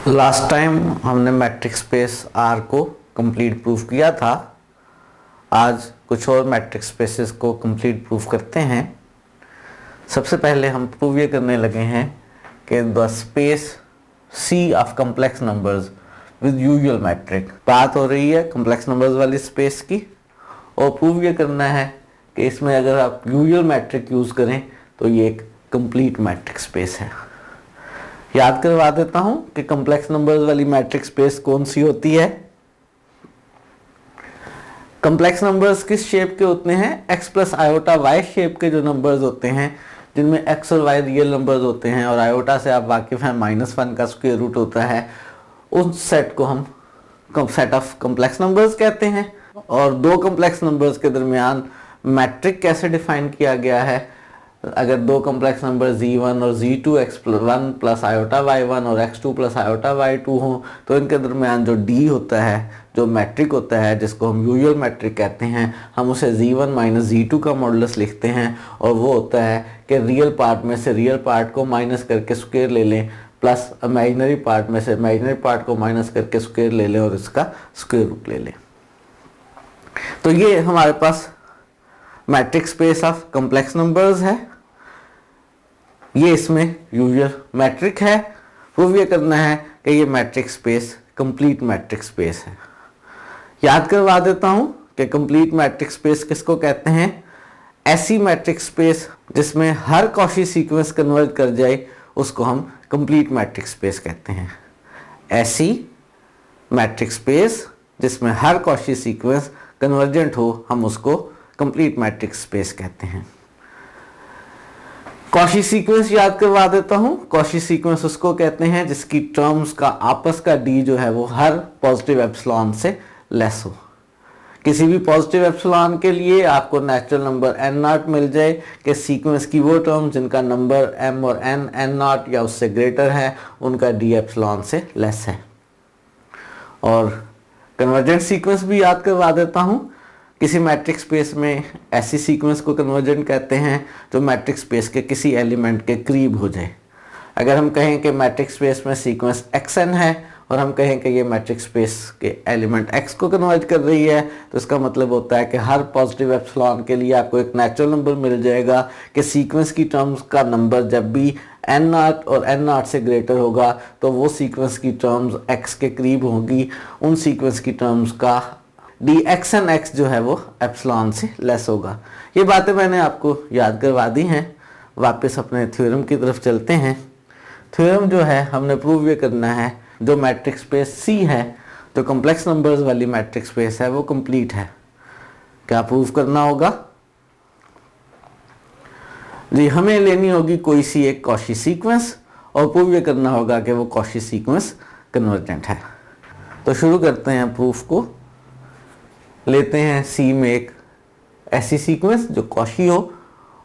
Last time हमने matric space are को complete proof किया था। आज कुछ और मैट्रिक स्पेसेस को कंप्लीट प्रूफ करते हैं। सबसे पहले हम प्रूव ये करने लगे हैं कि the space C of complex numbers with usual metric. बात हो रही है कम्प्लेक्स नंबर्स वाली स्पेस की और प्रूव ये करना है कि इसमें अगर आप यूजुअल मैट्रिक यूज़ करें तो ये एक कंप्लीट मैट्रिक स्पेस है। याद करवा देता हूं कि कॉम्प्लेक्स नंबर्स वाली मैट्रिक स्पेस कौन सी होती है। कॉम्प्लेक्स नंबर्स किस शेप के होते हैं? x plus iota y shape के जो नंबर्स होते हैं जिनमें x और y रियल नंबर्स होते हैं और आयोटा से आप वाकिफ हैं -1 का स्क्वायर रूट होता है, उस सेट को हम सेट ऑफ कॉम्प्लेक्स नंबर्स कहते हैं। और दो कॉम्प्लेक्स नंबर्स के दरमियान मैट्रिक कैसे डिफाइन किया गया है? अगर दो कॉम्प्लेक्स नंबर z1 और z2 x1 plus iota y1 और x2 प्लस आयोटा y2 हो तो इनके दरमियान जो d होता है, जो मैट्रिक होता है जिसको हम यूजुअल मैट्रिक कहते हैं, हम उसे z1 माइनस z2 का मॉडुलस लिखते हैं और वो होता है कि रियल पार्ट में से रियल पार्ट को माइनस करके स्क्वायर ले लें प्लस इमेजिनरी पार्ट में से इमेजिनरी पार्ट को माइनस करके स्क्वायर ले लें और इसका स्क्वायर रूट ले लें। तो ये हमारे पास metric space of complex numbers है। ये इसमें यूजुअल मैट्रिक है। प्रूव ये करना है कि ये matric space complete matric space है। याद करवा देता हूं कि कंप्लीट मैट्रिक स्पेस किसको कहते हैं? ऐसी मैट्रिक स्पेस जिसमें हर कॉची सीक्वेंस कन्वर्ज कर जाए उसको हम कंप्लीट मैट्रिक स्पेस कहते हैं। ऐसी मैट्रिक स्पेस जिसमें हर कॉची सीक्वेंस कन्वर्जेंट हो हम उसको कंप्लीट मैट्रिक स्पेस कहते हैं। कॉची सीक्वेंस याद करवा देता हूं। कॉची सीक्वेंस उसको कहते हैं जिसकी टर्म्स का आपस का डी जो है वो हर पॉजिटिव एप्सिलॉन से लेस हो। किसी भी पॉजिटिव एप्सिलॉन के लिए आपको नेचुरल नंबर n0 मिल जाए कि सीक्वेंस की वो टर्म जिनका नंबर m और n0 या उससे ग्रेटर है उनका डी एप्सिलॉन से लेस है। और कन्वर्जेंट सीक्वेंस भी याद करवा देता हूं। किसी मैट्रिक स्पेस में ऐसी सीक्वेंस को कन्वर्जेंट कहते हैं जो मैट्रिक स्पेस के किसी एलिमेंट के करीब हो जाए। अगर हम कहें कि मैट्रिक स्पेस में सीक्वेंस xn है और हम कहें कि ये मैट्रिक स्पेस के एलिमेंट x को कन्वर्ज कर रही है तो इसका मतलब होता है कि हर पॉजिटिव एप्सिलॉन के लिए आपको एक नेचुरल नंबर मिल जाएगा कि सीक्वेंस की टर्म्स का नंबर जब भी n0 और n0 से ग्रेटर होगा तो वो सीक्वेंस की टर्म्स x के करीब होगी। उन सीक्वेंस की टर्म्स का dxn(x) जो है वो एप्सिलॉन से लेस होगा। ये बातें मैंने आपको याद करवा दी हैं। वापस अपने थ्योरम की तरफ चलते हैं। थ्योरम जो है हमने प्रूव ये करना है जो मैट्रिक स्पेस C है, जो कॉम्प्लेक्स नंबर्स वाली मैट्रिक स्पेस है वो कंप्लीट है। क्या प्रूव करना होगा जी? हमें लेनी होगी कोई सी एक कॉची सीक्वेंस और प्रूव ये करना होगा कि वो कॉची सीक्वेंस कन्वर्जेंट है। तो शुरू करते हैं प्रूफ को। लेते हैं C में एक ऐसी सीक्वेंस जो कॉची हो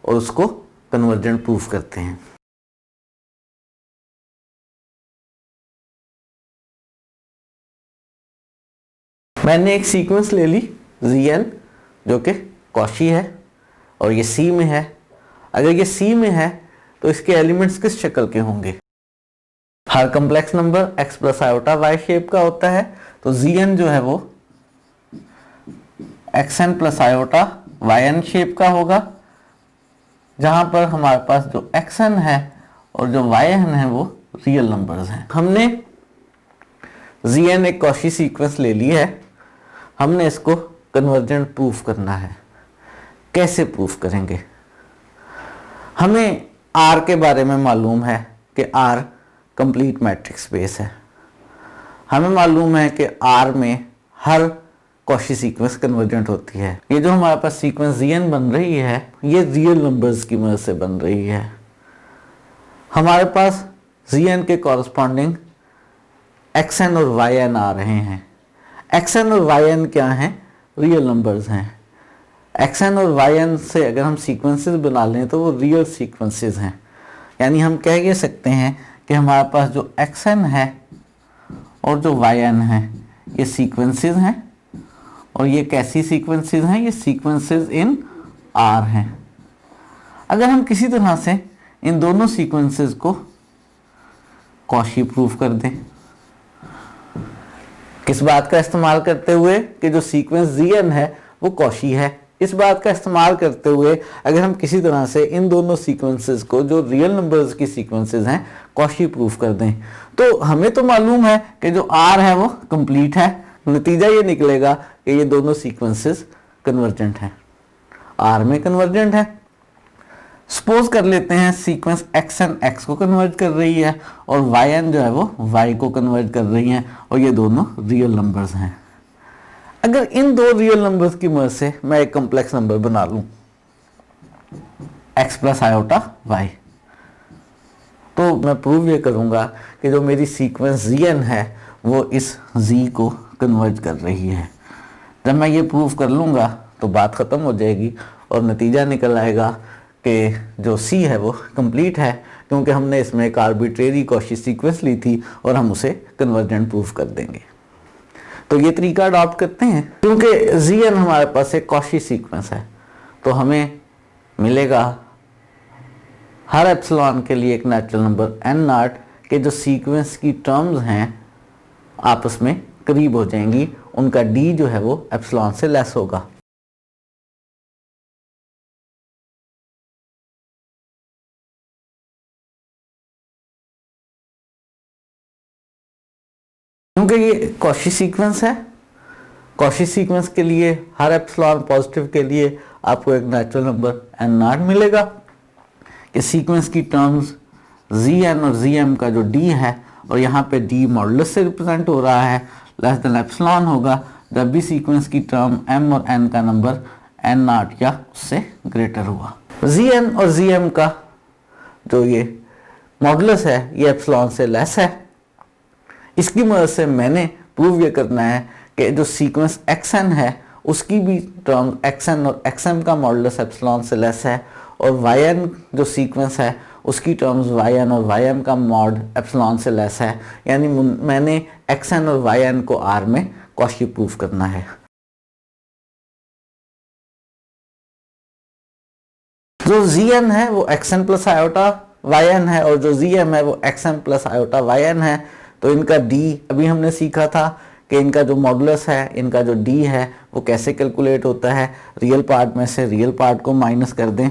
और उसको कन्वर्जेंट प्रूफ करते हैं। मैंने एक सीक्वेंस ले ली Zn जो कि कॉची है और ये C में है। अगर ये C में है तो इसके एलिमेंट्स किस शक्ल के होंगे? हर complex number x plus iota y shape का होता है तो Zn जो है वो xn plus iota yn shape का होगा, जहां पर हमारे पास जो xn है और जो yn है वो रियल नंबर्स हैं। हमने Zn एक कॉची सीक्वेंस ले ली है, हमने इसको कन्वर्जेंट प्रूफ करना है। कैसे प्रूफ करेंगे? हमें R के बारे में मालूम है कि R कंप्लीट मैट्रिक स्पेस है। हमें मालूम है कि R में हर कॉची सीक्वेंस कन्वर्जेंट होती है। ये जो हमारे पास सीक्वेंस Zn बन रही है ये रियल नंबर्स की मदद से बन रही है। हमारे पास Zn के कॉरस्पॉन्डिंग xn और yn आ रहे हैं। xn और yn क्या हैं? रियल नंबर्स हैं। xn और yn से अगर हम सीक्वेंसेस बना लें तो वो रियल सीक्वेंसेस हैं। यानी हम कह ये सकते हैं कि हमारे पास जो xn है और जो yn है ये सीक्वेंसेस हैं और ये कैसी सीक्वेंसेस हैं? ये सीक्वेंसेस इन R हैं। अगर हम किसी तरह से इन दोनों सीक्वेंसेस को कॉची प्रूफ कर दें किस बात का इस्तेमाल करते हुए कि जो सीक्वेंस Zn है वो कॉशी है। इस बात का इस्तेमाल करते हुए अगर हम किसी तरह से इन दोनों सीक्वेंसेस को जो रियल नंबर्स की सीक्वेंसेस हैं कॉशी प्रूफ कर दें, तो हमें तो मालूम है कि जो R है वो कंप्लीट है। नतीजा ये निकलेगा कि ये दोनों सीक्वेंसेस कन्वर्जेंट हैं, R में कन्वर्जेंट है। सपोज कर लेते हैं सीक्वेंस xn x को कन्वर्ट कर रही है और yn जो है वो y को कन्वर्ट कर रही है और ये दोनों रियल नंबर्स हैं। अगर इन दो रियल नंबर्स की मदद से मैं एक कॉम्प्लेक्स नंबर बना लूं x प्लस आयोटा y, तो मैं प्रूव ये करूंगा कि जो मेरी सीक्वेंस Zn है वो इस Z को कन्वर्ट कर रही है। जब मैं ये प्रूव कर लूंगा तो बात ख़त्म हो जाएगी और नतीजा निकल आएगा कि जो C है वो कंप्लीट है, क्योंकि हमने इसमें एक आर्बिट्रेरी कॉशी सीक्वेंस ली थी और हम उसे कन्वर्जेंट प्रूफ कर देंगे। तो ये तरीका अडॉप्ट करते हैं। क्योंकि Zn हमारे पास एक कॉशी सीक्वेंस है तो हमें मिलेगा हर एप्सिलॉन के लिए एक नेचुरल नंबर n0 के जो सीक्वेंस की टर्म्स हैं आपस में करीब हो जाएंगी, उनका d जो है वो एप्सिलॉन से लेस होगा। क्योंकि ये कॉशी सीक्वेंस है, कॉशी सीक्वेंस के लिए हर एप्सिलॉन पॉजिटिव के लिए आपको एक नेचुरल नंबर n0 मिलेगा कि सीक्वेंस की टर्म्स Zn और Zm का जो d है और यहाँ पे d मॉडुलस से रिप्रेजेंट हो रहा है लेस देन एप्सिलॉन होगा जब भी सीक्वेंस की टर्म m और n का नंबर n0 या उससे ग्रेटर हुआ। Zn और Zm का जो ये मॉडुलस है ये एप्सिलॉन से लेस है। इसकी मदद से मैंने प्रूव ये करना है कि जो सीक्वेंस xn है उसकी भी टर्म xn और xm का मॉडुलस एप्सिलॉन से लेस है और yn जो सीक्वेंस है उसकी टर्म्स yn और ym का मॉड एप्सिलॉन से लेस है। यानी मैंने xn और yn को R में कॉशी प्रूफ करना है। जो Zn है वो xn प्लस आयोटा yn है और जो Zm है वो xm प्लस आयोटा yn है। तो इनका d अभी हमने सीखा था कि इनका जो मॉडुलस है, इनका जो d है वो कैसे कैलकुलेट होता है। रियल पार्ट में से रियल पार्ट को माइनस कर दें,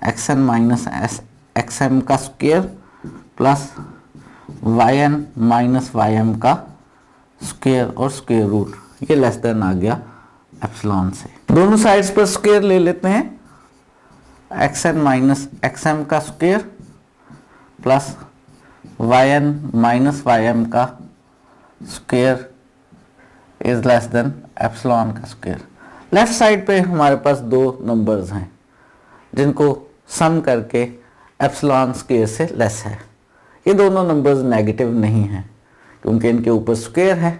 xn माइनस xm का square plus yn minus ym का स्क्वायर और स्क्वायर रूट, ये लेस देन आ गया एप्सिलॉन से। दोनों साइड्स पर स्क्वायर ले लेते हैं, xn माइनस xm का square plus yn minus ym का square is less than epsilon का स्क्वायर। लेफ्ट साइड पे हमारे पास दो नंबर्स हैं जिनको सम करके एप्सिलॉन स्क्वायर से लेस है। ये दोनों नंबर्स नेगेटिव नहीं हैं क्योंकि इनके ऊपर स्क्वायर है।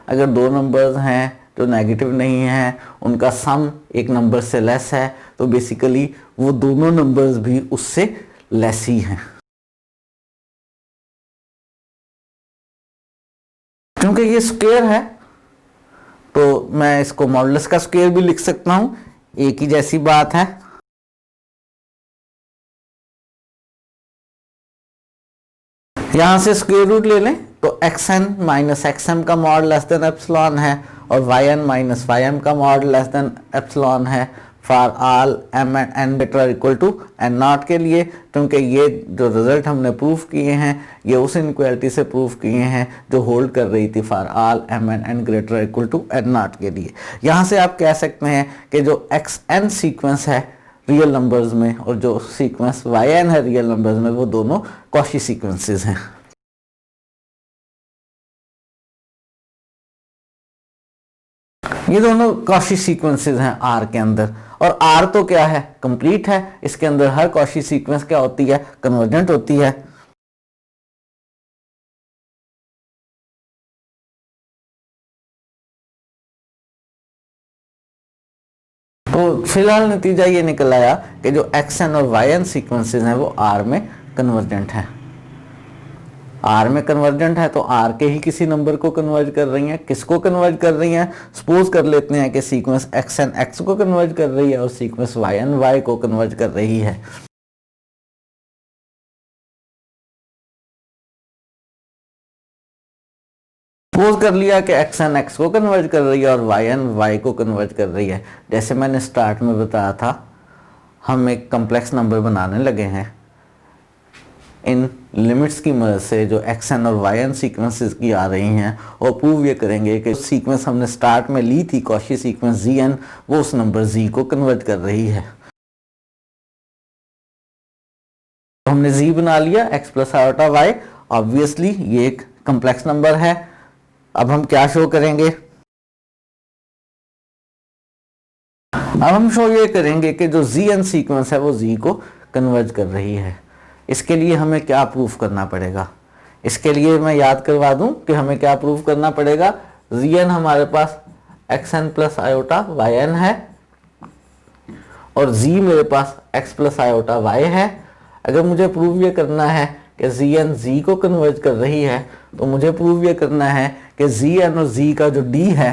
अगर दो नंबर्स हैं जो नेगेटिव नहीं हैं, उनका सम एक नंबर से लेस है, तो बेसिकली वो दोनों नंबर्स भी उससे लेस ही हैं। क्योंकि ये स्क्वायर है तो मैं इसको मॉडुलस का स्क्वायर भी लिख सकता हूं, एक ही जैसी बात है। यहां से स्क्वायर रूट ले लें तो xn माइनस xm का मॉड लेस देन एप्सिलॉन है और yn माइनस ym का मॉड लेस देन एप्सिलॉन है for all m and n greater equal to n0 के लिए। क्योंकि ये जो रिजल्ट हमने प्रूफ किए हैं ये उस इनइक्वालिटी से प्रूफ किए हैं जो होल्ड कर रही थी for all m and n greater equal to n0 के लिए। यहाँ से आप कह सकते हैं कि जो xn सीक्वेंस है रियल नंबर्स में और जो सीक्वेंस yn है रियल नंबर्स में, वो दोनों कॉशी सीक्वेंसेस हैं। ये दोनों कॉशी सीक्वेंसेस हैं R के अंदर, और R तो क्या है, कंप्लीट है। इसके अंदर हर कॉशी सीक्वेंस क्या होती है, कन्वर्जेंट होती है। तो फिलहाल नतीजा ये निकल आया कि जो xn और yn सीक्वेंसेस हैं वो R में कन्वर्जेंट हैं। R में कन्वर्जेंट है तो R के ही किसी नंबर को कन्वर्ज कर रही हैं। किसको कन्वर्ज कर रही हैं, सपोज कर लेते हैं कि सीक्वेंस xn x को कन्वर्ज कर रही है और सीक्वेंस yn y को कन्वर्ज कर रही है। सपोज कर लिया कि एक्स एन एक्स को कन्वर्ट कर रही है और वाई एन वाई को कन्वर्ट कर रही है। जैसे मैंने स्टार्ट में बताया था, हम एक कॉम्प्लेक्स नंबर बनाने लगे हैं इन लिमिट्स की मदद से जो एक्स एन और वाई एन सीक्वेंसेस की आ रही हैं, और प्रूव ये करेंगे कि सीक्वेंस हमने स्टार्ट में ली थी कॉची सीक्वेंस जी एन, वो उस नंबर जी को कन्वर्ट कर रही है। तो हमने जी बना लिया x plus iota y. Obviously ये एक कॉम्प्लेक्स नंबर है। अब हम क्या शो करेंगे? अब हम शो ये करेंगे कि जो जी एन सीक्वेंस है वो जी को कन्वर्ट कर रही है। इसके लिए हमें क्या प्रूफ करना पड़ेगा? इसके लिए मैं याद करवा दूं कि हमें क्या प्रूफ करना पड़ेगा। जी एन हमारे पास x n plus iota y n है और जी मेरे पास एक्स प्लस आयोटा वाई है। अगर मुझे प्रूव ये करना है कि जी एन जी को कन्वर्ट कर रही है, तो मुझे प्रूव ये करना है कि जी एन और जी का जो डी है,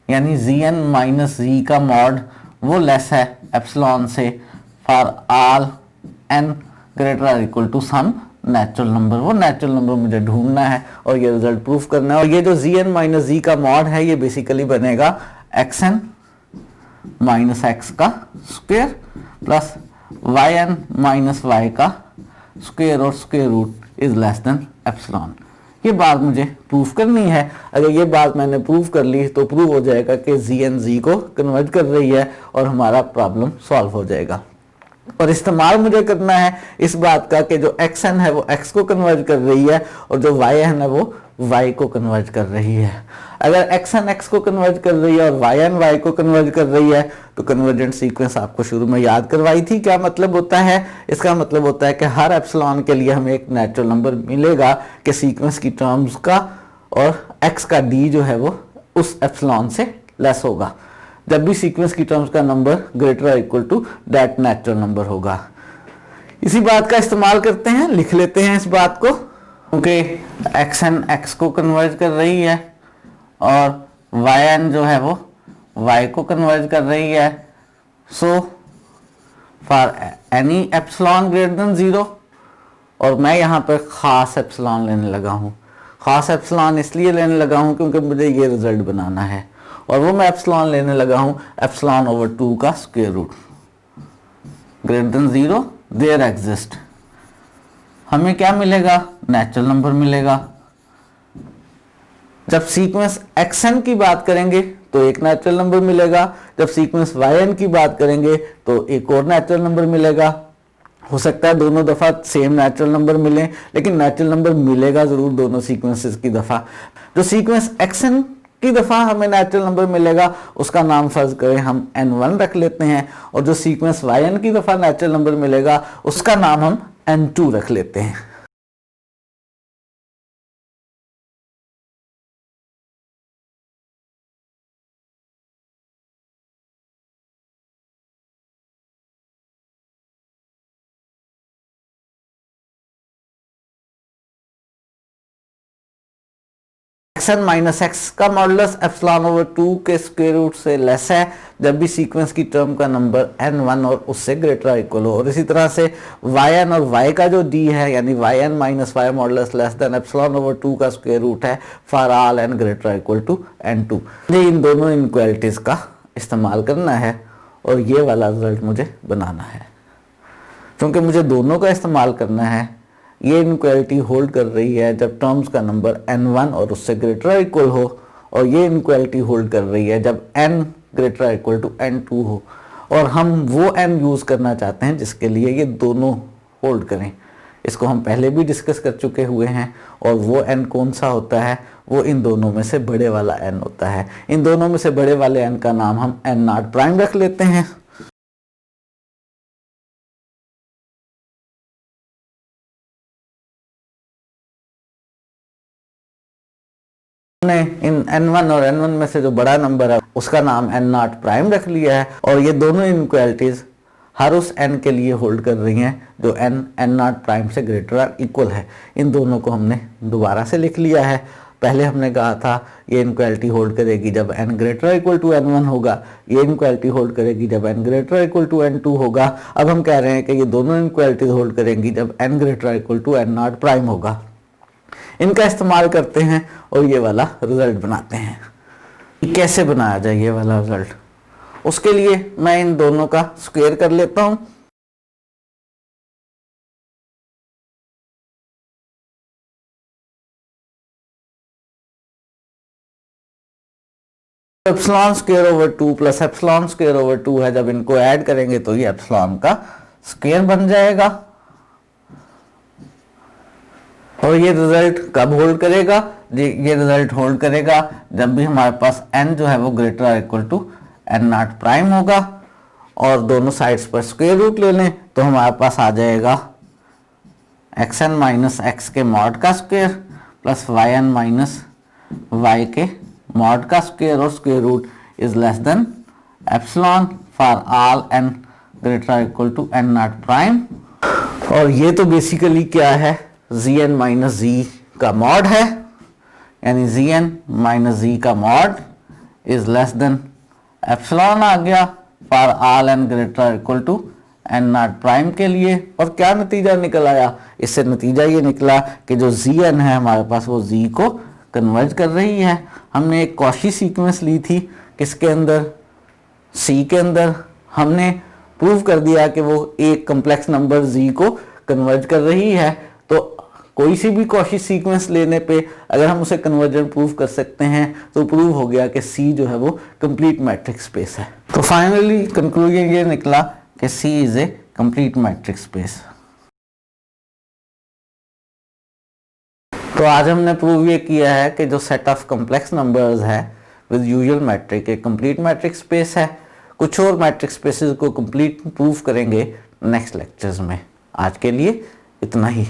यानी जी एन माइनस जी का मॉड, वो लेस है एप्सिलॉन से फॉर ऑल एन ग्रेटर और equal to some natural number. वो नेचुरल नंबर मुझे ढूंढना है और ये रिजल्ट प्रूफ करना है। और ये जो जी एन माइनस जी का मॉड है, ये बेसिकली बनेगा एक्स एन माइनस एक्स का square plus y n minus y का स्क्वायर और square root is less than epsilon. ये बात मुझे प्रूफ करनी है। अगर ये बात मैंने प्रूफ कर ली तो प्रूव हो जाएगा कि जी एन जी को कन्वर्ट कर रही है और हमारा प्रॉब्लम सॉल्व हो जाएगा। और इस्तेमाल मुझे करना है इस बात का कि जो एक्स एन है वो एक्स को कन्वर्ट कर रही है और जो वाई एन है वो वाई को कन्वर्ट कर रही है। अगर एक्स एन एक्स को कन्वर्ट कर रही है और वाई एन वाई को कन्वर्ट कर रही है, तो कन्वर्जेंट सीक्वेंस आपको शुरू में याद करवाई थी। क्या मतलब होता है? इसका मतलब होता है कि हर एप्सिलॉन के लिए हमें एक नेचुरल नंबर मिलेगा कि सीक्वेंस की टर्म्स का, और एक्स का डी जो है वो उस एप्सिलॉन से लेस होगा जब भी सीक्वेंस की टर्म्स का नंबर ग्रेटर और equal to that natural number होगा। इसी बात का इस्तेमाल करते हैं, लिख लेते हैं इस बात को, क्योंकि एक्स एन एक्स को कन्वर्ट कर रही है और वाई एन जो है वो वाई को कन्वर्ट कर रही है। So for any epsilon greater than 0, और मैं यहाँ पर खास एप्सिलॉन लेने लगा हूँ। खास एप्सिलॉन इसलिए लेने लगा हूँ क्योंकि मुझे ये रिजल्ट बनाना है, और वो मैं एप्सिलॉन लेने लगा हूँ एप्सिलॉन ओवर 2 का square root. Greater than 0 there exist, हमें क्या मिलेगा? नेचुरल नंबर मिलेगा। जब सीक्वेंस एक्स एन की बात करेंगे तो एक नेचुरल नंबर मिलेगा, जब सीक्वेंस वाई एन की बात करेंगे तो एक और नेचुरल नंबर मिलेगा। हो सकता है दोनों दफा सेम नेचुरल नंबर मिले, लेकिन नेचुरल नंबर मिलेगा जरूर दोनों सीक्वेंसेस की दफा। जो सीक्वेंस एक्स एन की दफा हमें नेचुरल नंबर मिलेगा उसका नाम फर्ज करें हम n1 रख लेते हैं, और जो सीक्वेंस yn की दफा नेचुरल नंबर मिलेगा उसका नाम हम n2 रख लेते हैं। एक्स एन माइनस एक्स का मॉडुलस एप्सिलॉन ओवर 2 के स्क्वायर रूट से लेस है जब भी सीक्वेंस की टर्म का नंबर n1 और उससे ग्रेटर इक्वल हो। और इसी तरह से yn और y का जो d है, यानी yn minus y modulus less than epsilon over 2 का स्क्वायर रूट है for all n greater equal to n2। मुझे इन दोनों इनक्वालिटीज का इस्तेमाल करना है और ये वाला रिजल्ट मुझे बनाना है। क्योंकि मुझे दोनों का इस्तेमाल करना है, ये इनक्वालिटी होल्ड कर रही है जब टर्म्स का नंबर n1 और उससे ग्रेटर इक्वल हो, और ये इनक्वालिटी होल्ड कर रही है जब n greater equal to n2 हो, और हम वो n यूज करना चाहते हैं जिसके लिए ये दोनों होल्ड करें। इसको हम पहले भी डिस्कस कर चुके हुए हैं, और वो n कौन सा होता है? वो इन दोनों में से बड़े वाला n होता है। इन दोनों में से बड़े वाले n का नाम हम n0 प्राइम रख लेते हैं। हमने इन n1 और n1 में से जो बड़ा नंबर है उसका नाम n0 प्राइम रख लिया है, और ये दोनों इनक्वालिटीज हर उस n के लिए होल्ड कर रही हैं जो n0 प्राइम से ग्रेटर और इक्वल है। इन दोनों को हमने दोबारा से लिख लिया है। पहले हमने कहा था ये इनक्वालिटी होल्ड करेगी जब n greater equal to n1 होगा, ये इनक्वालिटी होल्ड करेगी जब n greater equal to n2 होगा। अब हम कह रहे हैं कि ये दोनों इनक्वालिटीज होल्ड करेंगी जब n greater equal to n0 prime होगा। इनका इस्तेमाल करते हैं और ये वाला रिजल्ट बनाते हैं। कैसे बनाया जाए ये वाला रिजल्ट, उसके लिए मैं इन दोनों का स्क्वायर कर लेता हूं। Epsilon square over 2 plus epsilon square over 2 है, जब इनको ऐड करेंगे तो ये एप्सिलॉन का स्क्वायर बन जाएगा। और ये रिजल्ट कब होल्ड करेगा? ये रिजल्ट होल्ड करेगा जब भी हमारे पास n जो है वो ग्रेटर और equal to n not prime होगा और दोनों साइड्स पर स्क्वायर रूट ले लें तो हमारे पास आ जाएगा xn माइनस एक्स के मॉड का square plus yn minus y के मॉड का स्क्वायर और square root is less than epsilon for all n greater और equal to n not prime. और ये तो बेसिकली क्या है, zn माइनस z का मॉड है, यानी zn माइनस z का mod is less than epsilon आ गया for all n greater equal to n not prime के लिए। और क्या नतीजा निकल आया? इससे नतीजा ये निकला कि जो zn है हमारे पास वो z को कन्वर्ज कर रही है। हमने एक कॉशी सीक्वेंस ली थी, किसके अंदर? c के अंदर। हमने प्रूव कर दिया कि वो एक कम्प्लेक्स नंबर z को कन्वर्ज कर रही है। तो कोई सी भी कॉशी सीक्वेंस लेने पे अगर हम उसे कन्वर्जन प्रूव कर सकते हैं तो प्रूव हो गया कि C जो है वो कंप्लीट मैट्रिक्स स्पेस है। तो फाइनली कंक्लूजन ये निकला कि C is a complete matrix space. तो आज हमने प्रूव ये किया है कि जो सेट ऑफ कॉम्प्लेक्स नंबर्स है विद यूजुअल मैट्रिक एक कंप्लीट मैट्रिक्स स्पेस है। कुछ और मैट्रिक्स स्पेसेस को कंप्लीट प्रूव करेंगे नेक्स्ट लेक्चर्स में। आज के लिए इतना ही।